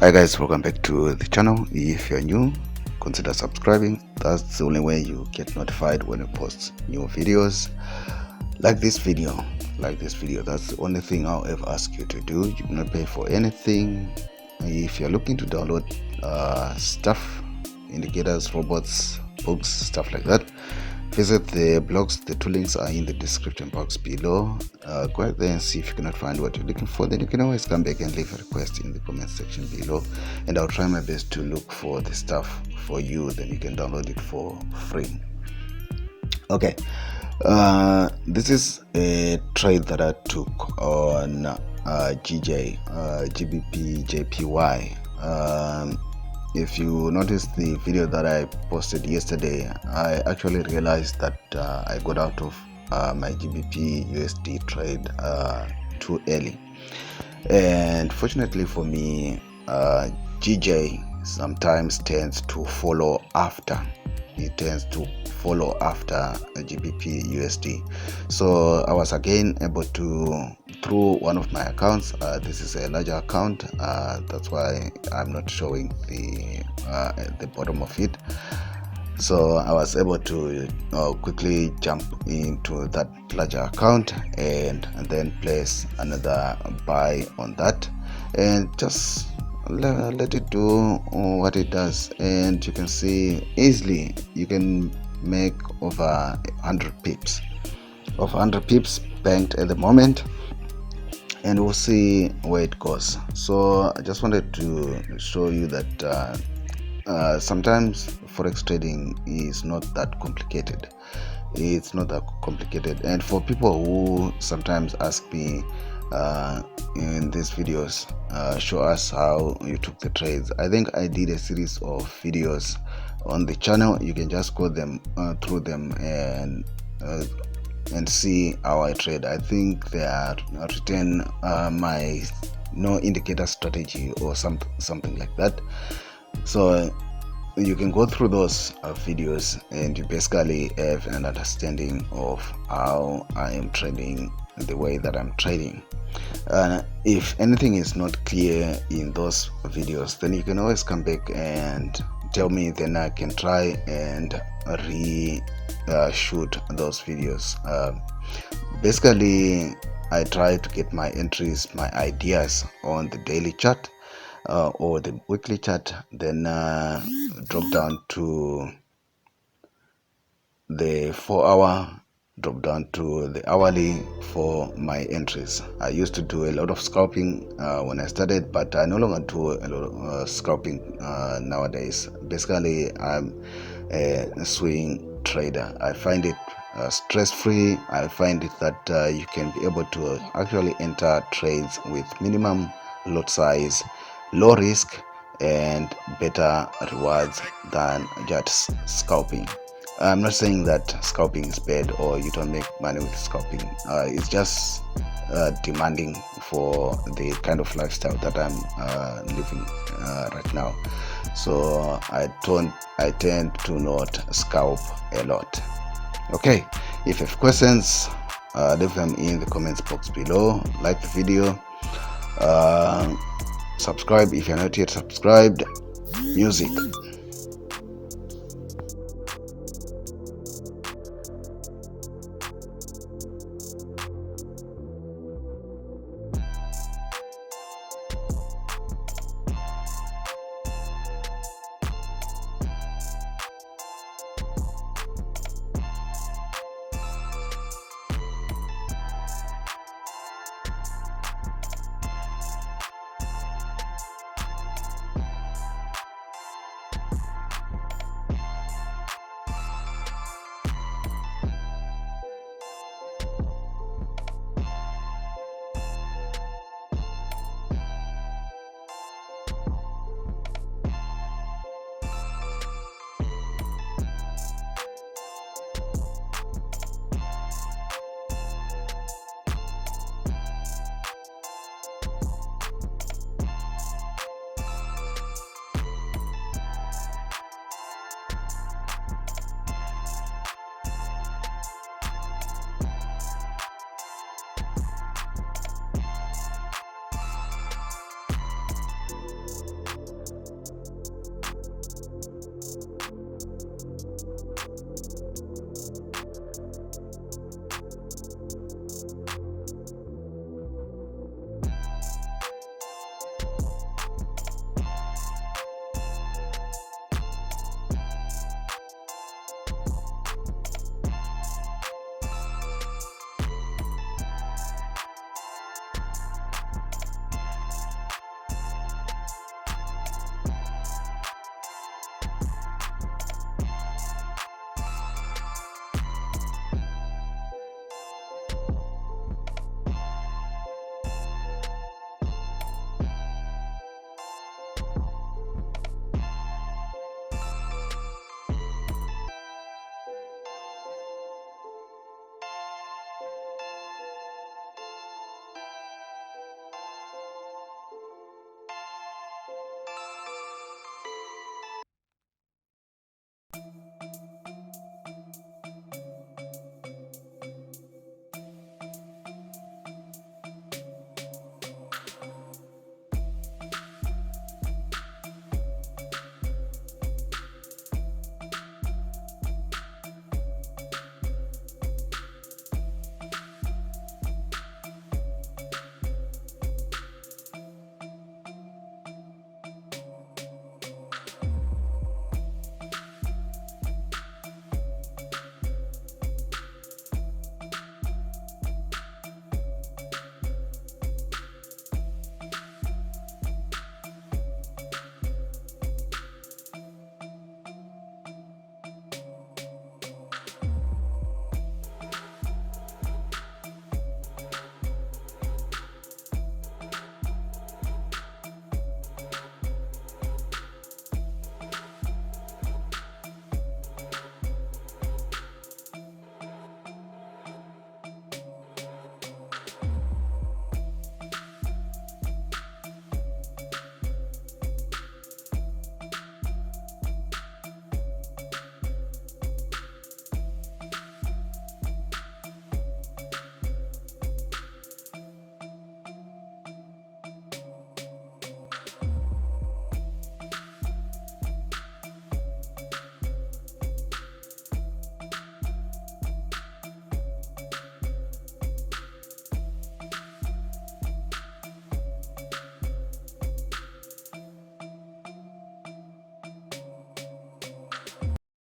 Hi guys, welcome back to the channel. If you're new, consider subscribing. That's the only way you get notified when we post new videos. Like this video. That's the only thing I'll ever ask you to do. You do not pay for anything. If you're looking to download stuff, indicators, robots, books, stuff like that, visit the blogs. The two links are in the description box below. Go out there and see if you cannot find what you're looking for. Then you can always come back and leave a request in the comment section below, and I'll try my best to look for the stuff for you. Then you can download it for free. Okay, this is a trade that I took on GBP JPY. If you noticed the video that I posted yesterday, I actually realized that I got out of my GBP USD trade too early, and fortunately for me, GJ sometimes tends to follow after. It tends to follow after a GBP USD. So I was again able to, through one of my accounts, this is a larger account, that's why I'm not showing the bottom of it. So I was able to quickly jump into that larger account and then place another buy on that, and just let it do what it does. And you can see easily you can make over 100 pips banked at the moment, and we'll see where it goes. So I just wanted to show you that sometimes forex trading is not that complicated. It's not that complicated. And for people who sometimes ask me in these videos, show us how you took the trades, I think I did a series of videos on the channel. You can just go through them and see how I trade. I think they are written my no indicator strategy or something like that. So you can go through those videos and you basically have an understanding of how I am trading the way that I'm trading. If anything is not clear in those videos, then you can always come back and tell me, then I can try and shoot those videos. Basically, I try to get my entries, my ideas on the daily chart or the weekly chart, then drop down to the 4-hour, drop down to the hourly for my entries. I used to do a lot of scalping when I started, but I no longer do a lot of scalping nowadays. Basically, I'm a swing trader. I find it stress-free. I find it that you can be able to actually enter trades with minimum lot size, low risk, and better rewards than just scalping. I'm not saying that scalping is bad or you don't make money with scalping. It's just demanding for the kind of lifestyle that I'm living right now. So I tend to not scalp a lot. Okay, if you have questions, leave them in the comments box below. Like the video, subscribe if you're not yet subscribed. Music.